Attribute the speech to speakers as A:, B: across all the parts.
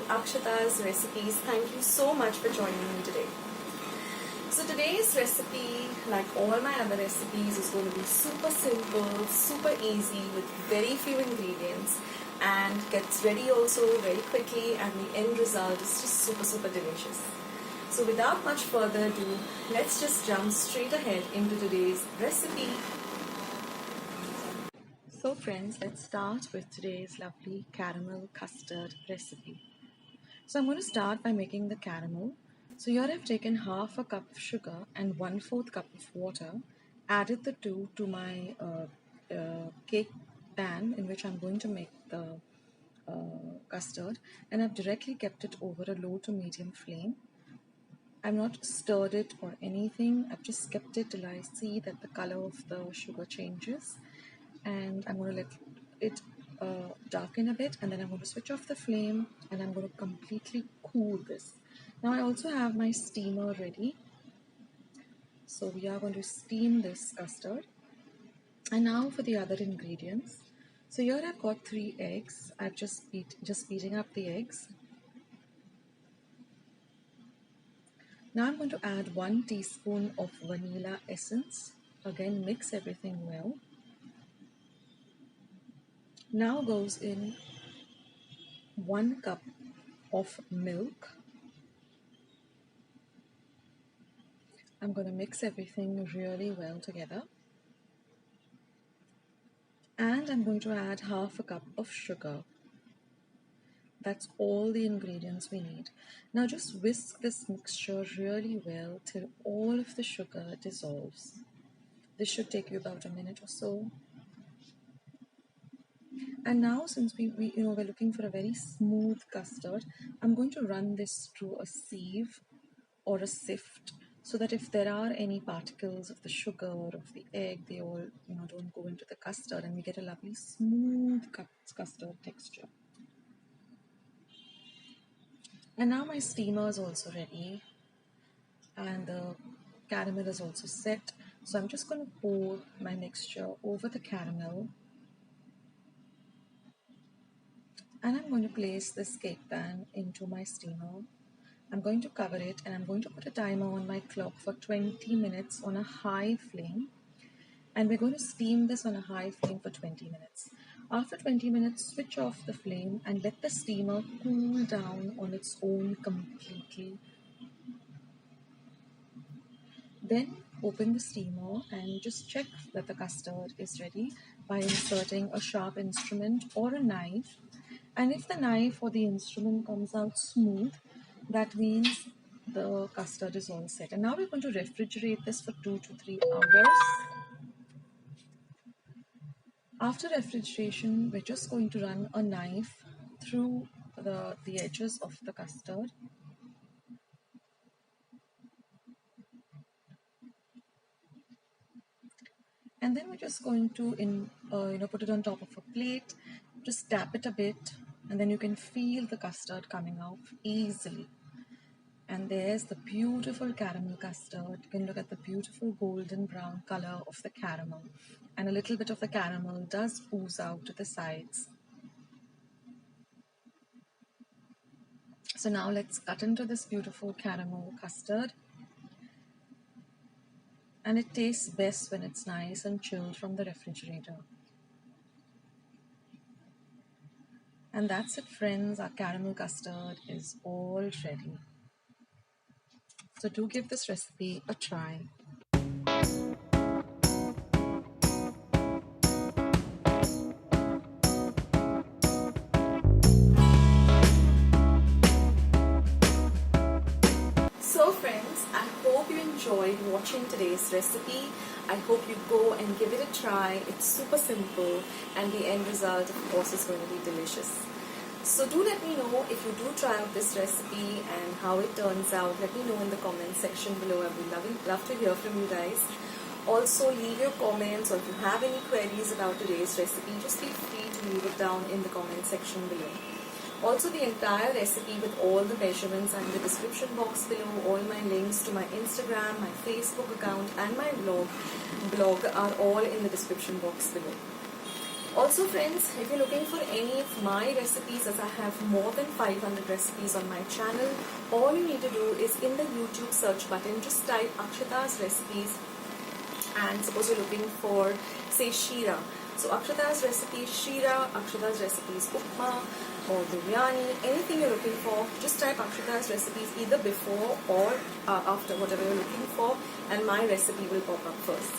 A: Akshata's recipes. Thank you so much for joining me today. So today's recipe, like all my other recipes, is going to be super simple, super easy with very few ingredients and gets ready also very quickly, and the end result is just super delicious. So without much further ado, let's just jump straight ahead into today's recipe. So friends, let's start with today's lovely caramel custard recipe. So I'm going to start by making the caramel. So here I've taken half a cup of sugar and 1/4 cup of water, added the two to my cake pan in which I'm going to make the custard, and I've directly kept it over a low to medium flame. I've not stirred it or anything. I've just kept it till I see that the color of the sugar changes, and I'm going to let it darken a bit, and then I'm going to switch off the flame and I'm going to completely cool this. Now I also have my steamer ready, so we are going to steam this custard. And now for the other ingredients. So here I've got 3 eggs. I've just beating up the eggs. Now I'm going to add 1 teaspoon of vanilla essence. Again, mix everything well. Now goes in 1 cup of milk. I'm going to mix everything really well together. And I'm going to add half a cup of sugar. That's all the ingredients we need. Now just whisk this mixture really well till all of the sugar dissolves. This should take you about a minute or so. And now, since we're looking for a very smooth custard, I'm going to run this through a sieve or a sift, so that if there are any particles of the sugar or of the egg, they all don't go into the custard, and we get a lovely smooth custard texture. And now my steamer is also ready, and the caramel is also set. So I'm just going to pour my mixture over the caramel. And I'm going to place this cake pan into my steamer. I'm going to cover it, and I'm going to put a timer on my clock for 20 minutes on a high flame. And we're going to steam this on a high flame for 20 minutes. After 20 minutes, switch off the flame and let the steamer cool down on its own completely. Then open the steamer and just check that the custard is ready by inserting a sharp instrument or a knife. And if the knife or the instrument comes out smooth, that means the custard is all set. And now we're going to refrigerate this for 2 to 3 hours. After refrigeration, we're just going to run a knife through the edges of the custard. And then we're just going to put it on top of a plate, just tap it a bit, and then you can feel the custard coming out easily. And there's the beautiful caramel custard. You can look at the beautiful golden brown color of the caramel, and a little bit of the caramel does ooze out to the sides. So now let's cut into this beautiful caramel custard. And it tastes best when it's nice and chilled from the refrigerator. And that's it, friends. Our caramel custard is all ready. So do give this recipe a try. So friends, I hope you enjoyed watching today's recipe. I hope you go and give it a try. It's super simple, and the end result, of course, is going to be delicious. So do let me know if you do try out this recipe and how it turns out. Let me know in the comment section below. I would love to hear from you guys. Also, leave your comments, or if you have any queries about today's recipe, just feel free to leave it down in the comment section below. Also, the entire recipe with all the measurements and the description box below, all my links to my Instagram, my Facebook account and my blog are all in the description box below. Also friends, if you're looking for any of my recipes, as I have more than 500 recipes on my channel, all you need to do is in the YouTube search button, just type Akshata's recipes, and suppose you're looking for, say, Shira. So Akshata's recipes Shira, Akshata's recipes Upma or Biryani, anything you're looking for, just type Akshata's recipes either before or after, whatever you're looking for, and my recipe will pop up first.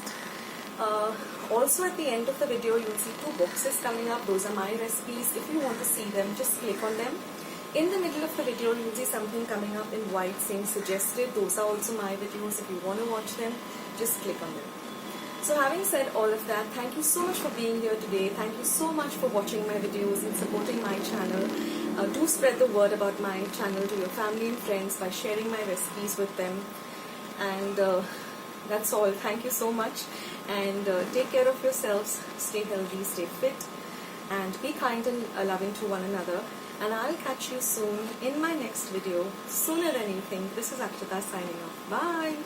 A: Also at the end of the video you'll see two boxes coming up. Those are my recipes. If you want to see them, just click on them. In the middle of the video you'll see something coming up in white saying suggested. Those are also my videos. If you want to watch them, just click on them. So having said all of that, thank you so much for being here today. Thank you so much for watching my videos and supporting my channel. Do spread the word about my channel to your family and friends by sharing my recipes with them. And that's all. Thank you so much, and take care of yourselves. Stay healthy, stay fit, and be kind and loving to one another. And I'll catch you soon in my next video. Sooner than you think. This is Akshata signing off. Bye.